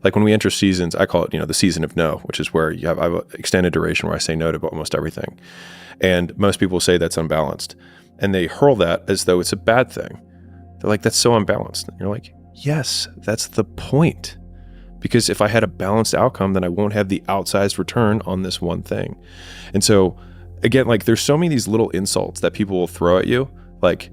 like when we enter seasons, I call it, the season of no, which is where I have an extended duration where I say no to almost everything. And most people say that's unbalanced. And they hurl that as though it's a bad thing. They're like, that's so unbalanced. And you're like, yes, that's the point. Because if I had a balanced outcome, then I won't have the outsized return on this one thing. And so again, like there's so many of these little insults that people will throw at you, like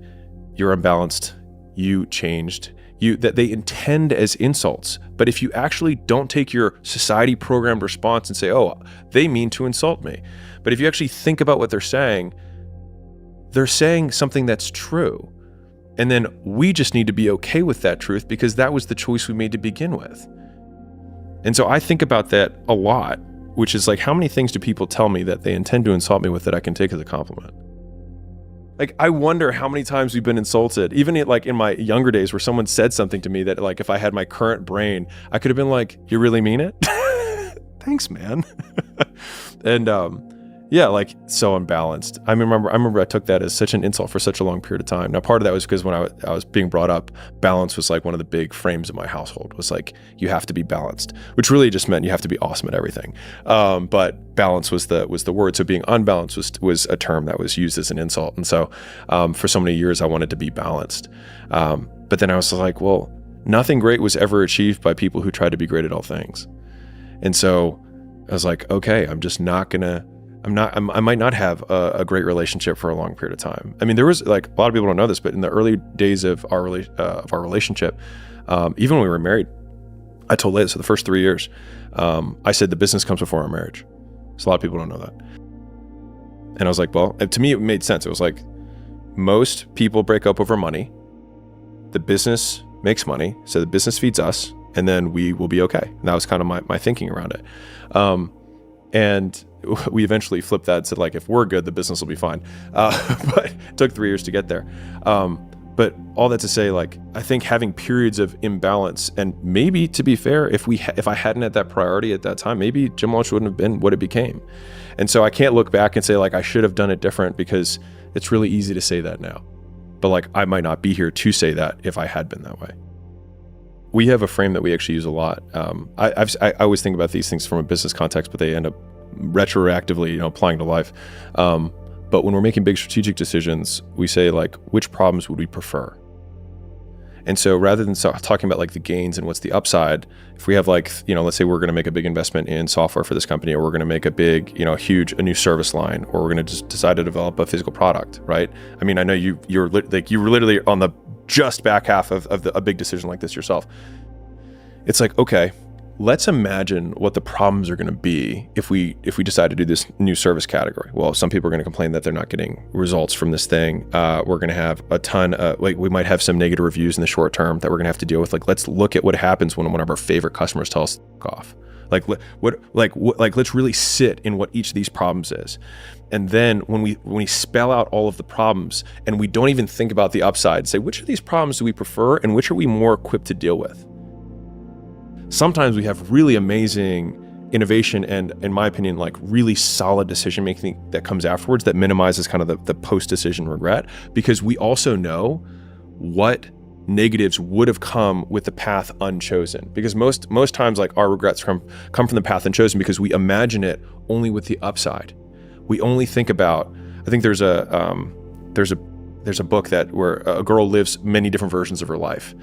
you're unbalanced, you changed, that they intend as insults. But if you actually don't take your society programmed response and say, oh, they mean to insult me. But if you actually think about what they're saying something that's true. And then we just need to be okay with that truth because that was the choice we made to begin with. And so I think about that a lot, which is like, how many things do people tell me that they intend to insult me with that I can take as a compliment? Like, I wonder how many times we've been insulted, even in my younger days where someone said something to me that like, if I had my current brain, I could have been like, you really mean it? Thanks, man. And, yeah, like so unbalanced. I remember I took that as such an insult for such a long period of time. Now, part of that was because when I was being brought up, balance was like one of the big frames of my household, was like, you have to be balanced, which really just meant you have to be awesome at everything. But balance was the word. So being unbalanced was a term that was used as an insult. And so for so many years, I wanted to be balanced. But then I was like, well, nothing great was ever achieved by people who tried to be great at all things. And so I was like, okay, I might not have a great relationship for a long period of time. I mean, there was like, a lot of people don't know this, but in the early days of our relationship, even when we were married, I told Leia, so the first 3 years, I said the business comes before our marriage. So a lot of people don't know that. And I was like, well, to me, it made sense. It was like, most people break up over money. The business makes money. So the business feeds us and then we will be okay. And that was kind of my thinking around it. And we eventually flipped that and said, like, if we're good, the business will be fine. But it took 3 years to get there. But all that to say, like, I think having periods of imbalance, and maybe, to be fair, if I hadn't had that priority at that time, maybe Gym Launch wouldn't have been what it became. And so I can't look back and say, like, I should have done it different, because it's really easy to say that now. But like, I might not be here to say that if I had been that way. We have a frame that we actually use a lot. I always think about these things from a business context, but they end up retroactively, applying to life. But when we're making big strategic decisions, we say, like, which problems would we prefer? And so rather than talking about like the gains and what's the upside, if we have like, let's say we're going to make a big investment in software for this company, or we're going to make a big, a new service line, or we're going to just decide to develop a physical product, right? I mean, I know you were literally on the just back half of a big decision like this yourself. It's like, okay, let's imagine what the problems are going to be if we decide to do this new service category. Well, some people are going to complain that they're not getting results from this thing. We're going to have a ton, we might have some negative reviews in the short term that we're going to have to deal with. Like, let's look at what happens when one of our favorite customers tell us to fuck off. Let's really sit in what each of these problems is. And then when we spell out all of the problems and we don't even think about the upside, say, which of these problems do we prefer and which are we more equipped to deal with? Sometimes we have really amazing innovation and, in my opinion, like really solid decision making that comes afterwards that minimizes kind of the post-decision regret, because we also know what negatives would have come with the path unchosen. Because most times, like, our regrets come from the path unchosen because we imagine it only with the upside. We only think about, I think there's a book where a girl lives many different versions of her life.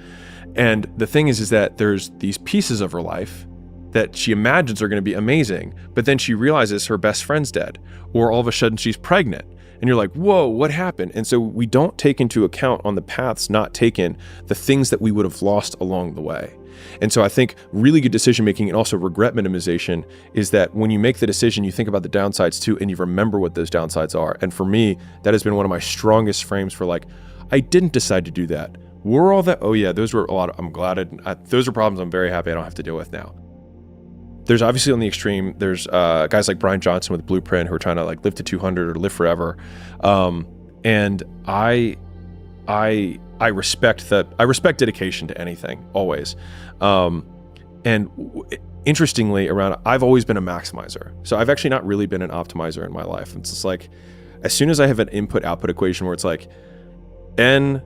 And the thing is that there's these pieces of her life that she imagines are going to be amazing, but then she realizes her best friend's dead, or all of a sudden she's pregnant. And you're like, whoa, what happened? And so we don't take into account on the paths not taken the things that we would have lost along the way. And so I think really good decision making and also regret minimization is that when you make the decision, you think about the downsides too, and you remember what those downsides are. And for me, that has been one of my strongest frames for, like, I didn't decide to do that. Were all that? Oh yeah, those were a lot. I'm glad those are problems I'm very happy I don't have to deal with now. There's obviously on the extreme, there's guys like Brian Johnson with Blueprint who are trying to like live to 200 or live forever. And I respect that. I respect dedication to anything, always. Interestingly, I've always been a maximizer. So I've actually not really been an optimizer in my life. It's just like, as soon as I have an input-output equation where it's like, N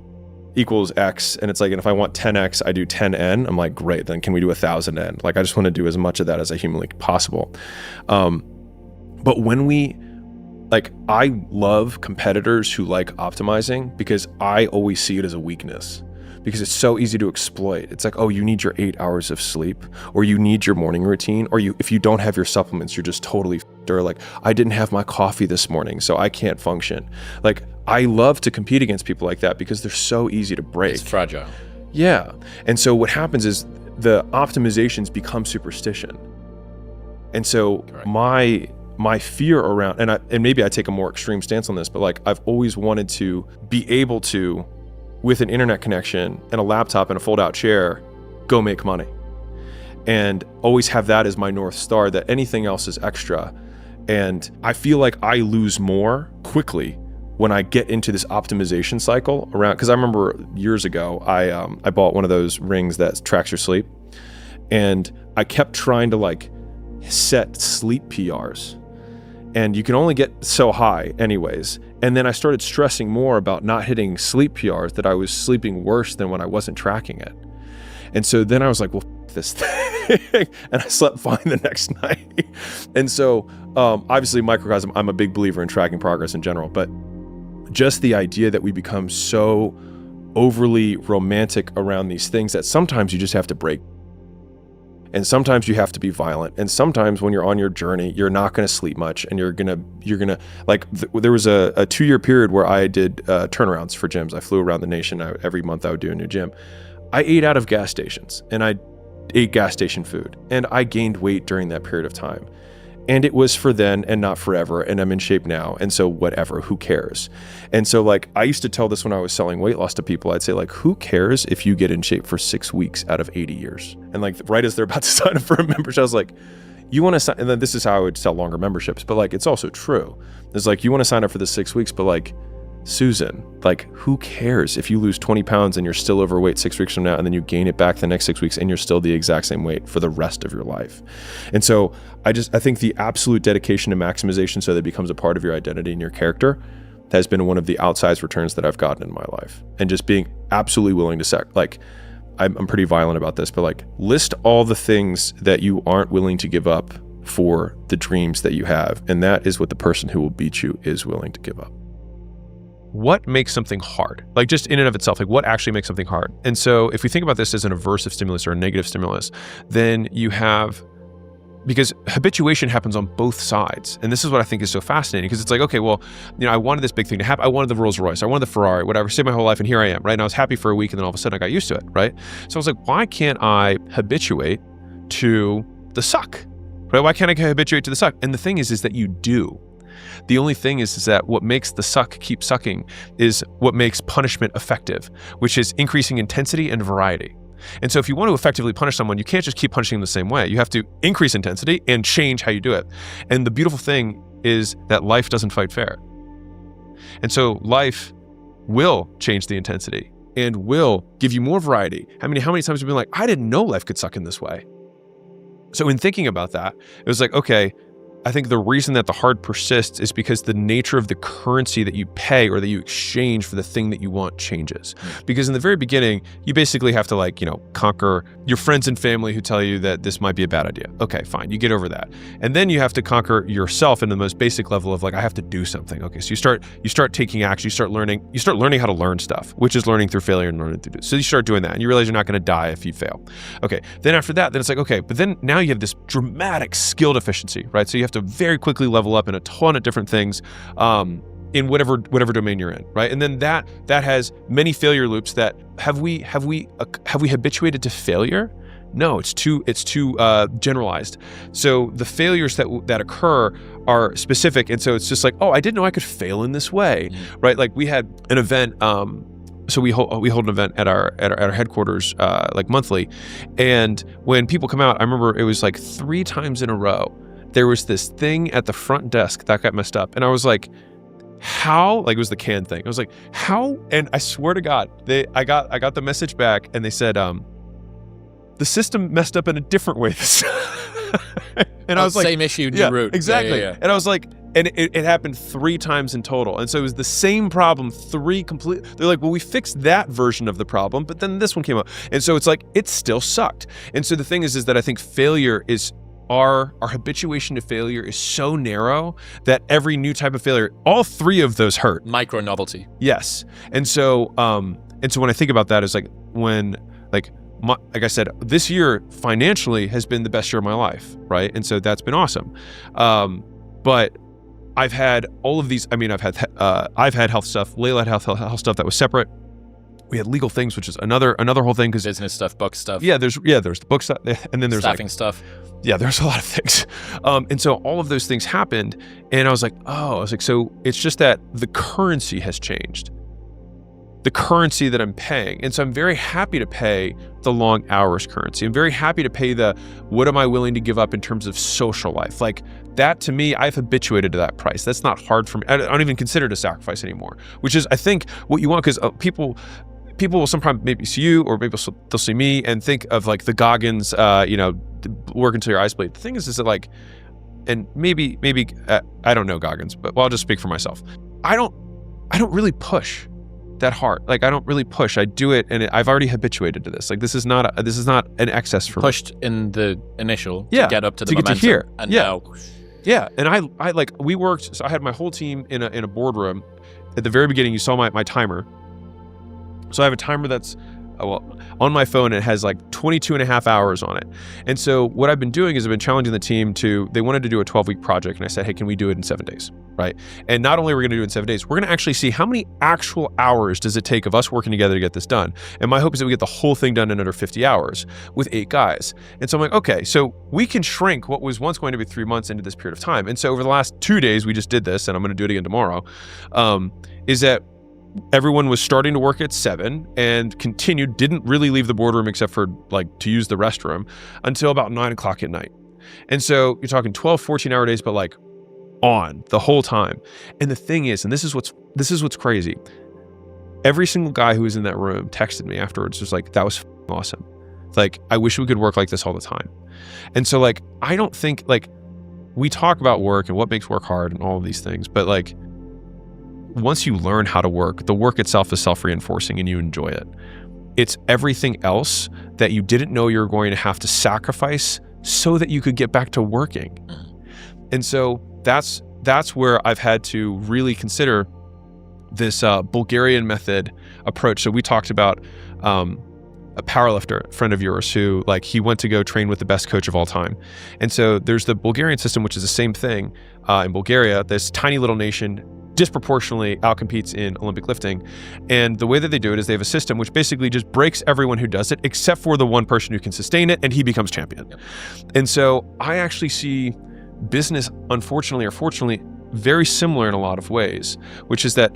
equals X, and it's like, and if I want 10X, I do 10N. I'm like, great, then can we do 1,000N? Like, I just want to do as much of that as I humanly possible. But when we, like, I love competitors who like optimizing because I always see it as a weakness. Because it's so easy to exploit. It's like, oh, you need your 8 hours of sleep, or you need your morning routine, or if you don't have your supplements, you're just totally f***ed, or like, I didn't have my coffee this morning, so I can't function. Like, I love to compete against people like that because they're so easy to break. It's fragile. Yeah. And so what happens is the optimizations become superstition. And so my fear around, and maybe I take a more extreme stance on this, but like, I've always wanted to be able to, with an internet connection and a laptop and a fold-out chair, go make money. And always have that as my North Star, that anything else is extra. And I feel like I lose more quickly when I get into this optimization cycle around, because I remember years ago, I bought one of those rings that tracks your sleep. And I kept trying to like set sleep PRs. And you can only get so high anyways. And then I started stressing more about not hitting sleep PRs, that I was sleeping worse than when I wasn't tracking it. And so then I was like, well, this thing. And I slept fine the next night. And so obviously microcosm, I'm a big believer in tracking progress in general, but just the idea that we become so overly romantic around these things that sometimes you just have to break. And sometimes you have to be violent. And sometimes when you're on your journey, you're not going to sleep much. And you're going to like, there was a 2-year period where I did turnarounds for gyms. I flew around the nation. Every month I would do a new gym. I ate out of gas stations, and I ate gas station food. And I gained weight during that period of time. And it was for then and not forever. And I'm in shape now. And so whatever, who cares? And so like, I used to tell this when I was selling weight loss to people. I'd say like, who cares if you get in shape for 6 weeks out of 80 years? And like, right as they're about to sign up for a membership, I was like, you want to sign, and then this is how I would sell longer memberships, but like, it's also true. It's like, you want to sign up for the 6 weeks, but like, Susan, like, who cares if you lose 20 pounds and you're still overweight 6 weeks from now, and then you gain it back the next 6 weeks and you're still the exact same weight for the rest of your life? And so I think the absolute dedication to maximization so that it becomes a part of your identity and your character has been one of the outsized returns that I've gotten in my life. And just being absolutely willing to like, I'm pretty violent about this, but like, list all the things that you aren't willing to give up for the dreams that you have. And that is what the person who will beat you is willing to give up. What makes something hard? Like, just in and of itself, like, what actually makes something hard? And so if we think about this as an aversive stimulus or a negative stimulus, then you have, because habituation happens on both sides. And this is what I think is so fascinating, because it's like, okay, well, you know, I wanted this big thing to happen. I wanted the Rolls Royce. I wanted the Ferrari, whatever, saved my whole life. And here I am, right? And I was happy for a week, and then all of a sudden I got used to it, right? So I was like, why can't I habituate to the suck, right? Why can't I habituate to the suck? And the thing is that you do. The only thing is that what makes the suck keep sucking is what makes punishment effective, which is increasing intensity and variety. And so if you want to effectively punish someone, you can't just keep punishing them the same way. You have to increase intensity and change how you do it. And the beautiful thing is that life doesn't fight fair. And so life will change the intensity and will give you more variety. How many times have you been like, I didn't know life could suck in this way? So in thinking about that, it was like, okay, I think the reason that the hard persists is because the nature of the currency that you pay or that you exchange for the thing that you want changes. Because in the very beginning, you basically have to, like, you know, conquer your friends and family who tell you that this might be a bad idea. Okay, fine, you get over that. And then you have to conquer yourself in the most basic level of, like, I have to do something. Okay, so you start taking action, you start learning how to learn stuff, which is learning through failure and learning through do. So you start doing that, and you realize you're not going to die if you fail. Okay, then after that, then it's like, okay, but then now you have this dramatic skill deficiency, right? So you have to very quickly level up in a ton of different things in whatever domain you're in, right? And then that has many failure loops. That have we habituated to failure? No, it's too generalized. So the failures that occur are specific, and so it's just like, oh, I didn't know I could fail in this way, right? Like, we had an event. So we hold an event at our headquarters like monthly, and when people come out, I remember it was like 3 times in a row there was this thing at the front desk that got messed up, and I was like, how? Like, it was the can thing. I was like, how? And I swear to God, I got the message back, and they said, the system messed up in a different way this time. And I was like, same issue, new route. Exactly. Yeah. And I was like, And it happened 3 times in total. And so it was the same problem, 3 complete. They're like, well, we fixed that version of the problem, but then this one came up. And so it's like, it still sucked. And so the thing is that I think failure is, our habituation to failure is so narrow that every new type of failure, all 3 of those hurt. Micro novelty. Yes. And so when I think about that, is like when, like I said, this year financially has been the best year of my life, right? And so that's been awesome. But I've had all of these. I mean, I've had health stuff. Layla had health stuff that was separate. We had legal things, which is another whole thing. Because business stuff, book stuff. Yeah, there's the book stuff, and then there's staffing stuff. Yeah, there's a lot of things. And so all of those things happened, and I was like, so it's just that the currency has changed. The currency that I'm paying. And so I'm very happy to pay the long hours currency. I'm very happy to pay the, what am I willing to give up in terms of social life? Like that, to me, I've habituated to that price. That's not hard for me. I don't even consider it a sacrifice anymore, which is, I think, what you want, because people will sometimes maybe see you, or maybe they'll see me and think of like the Goggins, work until your eyes bleed. The thing is that like, and maybe I don't know Goggins, but I'll just speak for myself. I don't really push that hard. Like I don't really push. I do it, and I've already habituated to this. Like this is not an excess for pushed me. In the initial to get up to the to momentum. Get to here. And yeah. Now, And I like, we worked. So I had my whole team in a boardroom. At the very beginning, you saw my timer. So I have a timer that's on my phone. It has like 22 and a half hours on it. And so what I've been doing is I've been challenging the team they wanted to do a 12-week project. And I said, hey, can we do it in 7 days? Right. And not only are we going to do it in 7 days, we're going to actually see how many actual hours does it take of us working together to get this done. And my hope is that we get the whole thing done in under 50 hours with 8 guys. And so I'm like, okay, so we can shrink what was once going to be 3 months into this period of time. And so over the last 2 days, we just did this, and I'm going to do it again tomorrow, is that everyone was starting to work at 7 and continued, didn't really leave the boardroom except for like to use the restroom until about 9 o'clock at night. And so you're talking 12, 14-hour days, but like on the whole time. And the thing is, and this is what's crazy, every single guy who was in that room texted me afterwards, was like, that was awesome. Like, I wish we could work like this all the time. And so like, I don't think, like, we talk about work and what makes work hard and all of these things, but like, once you learn how to work, the work itself is self-reinforcing and you enjoy it. It's everything else that you didn't know you were going to have to sacrifice so that you could get back to working. And so that's where I've had to really consider this Bulgarian method approach. So we talked about a powerlifter, a friend of yours, who like he went to go train with the best coach of all time. And so there's the Bulgarian system, which is the same thing in Bulgaria. This tiny little nation disproportionately outcompetes in Olympic lifting. And the way that they do it is they have a system which basically just breaks everyone who does it, except for the one person who can sustain it, and he becomes champion. Yep. And so I actually see business, unfortunately or fortunately, very similar in a lot of ways, which is that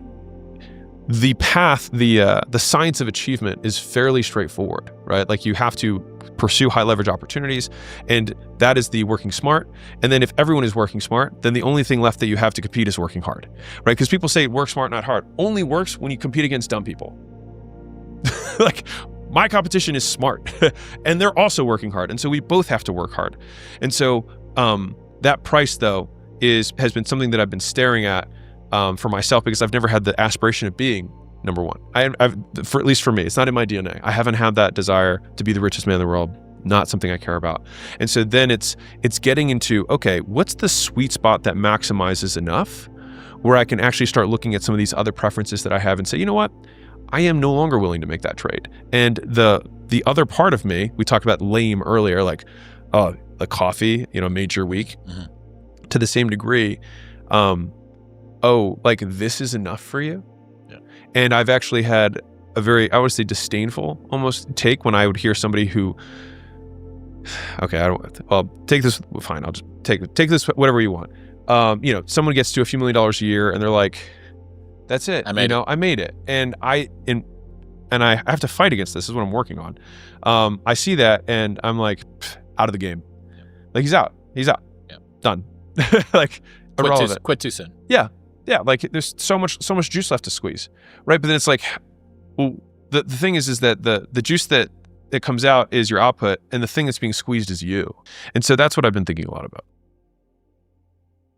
the path, the science of achievement is fairly straightforward, right? Like you have to pursue high leverage opportunities, and that is the working smart. And then if everyone is working smart, then the only thing left that you have to compete is working hard, right? Because people say work smart, not hard. Only works when you compete against dumb people. Like my competition is smart and they're also working hard. And so we both have to work hard. And so that price though has been something that I've been staring at for myself, because I've never had the aspiration of being number one. I've at least for me, it's not in my DNA. I haven't had that desire to be the richest man in the world. Not something I care about. And so then it's getting into, okay, what's the sweet spot that maximizes enough where I can actually start looking at some of these other preferences that I have and say, you know what? I am no longer willing to make that trade. And the other part of me, we talked about lame earlier, like the coffee, made your week. Mm-hmm. To the same degree, like this is enough for you? Yeah. And I've actually had a very, I would say, disdainful almost take when I would hear somebody who, okay, take this, fine, I'll just take this, whatever you want. Someone gets to a few $1 million a year and they're like, that's it. I made it. And I have to fight against this. This is what I'm working on. I see that and I'm like, out of the game. Yeah. Like he's out. Yeah. Done. Like quit too soon. Yeah. Yeah. Like there's so much juice left to squeeze. Right. But then it's like, well, the thing is that the juice that comes out is your output, and the thing that's being squeezed is you. And so that's what I've been thinking a lot about.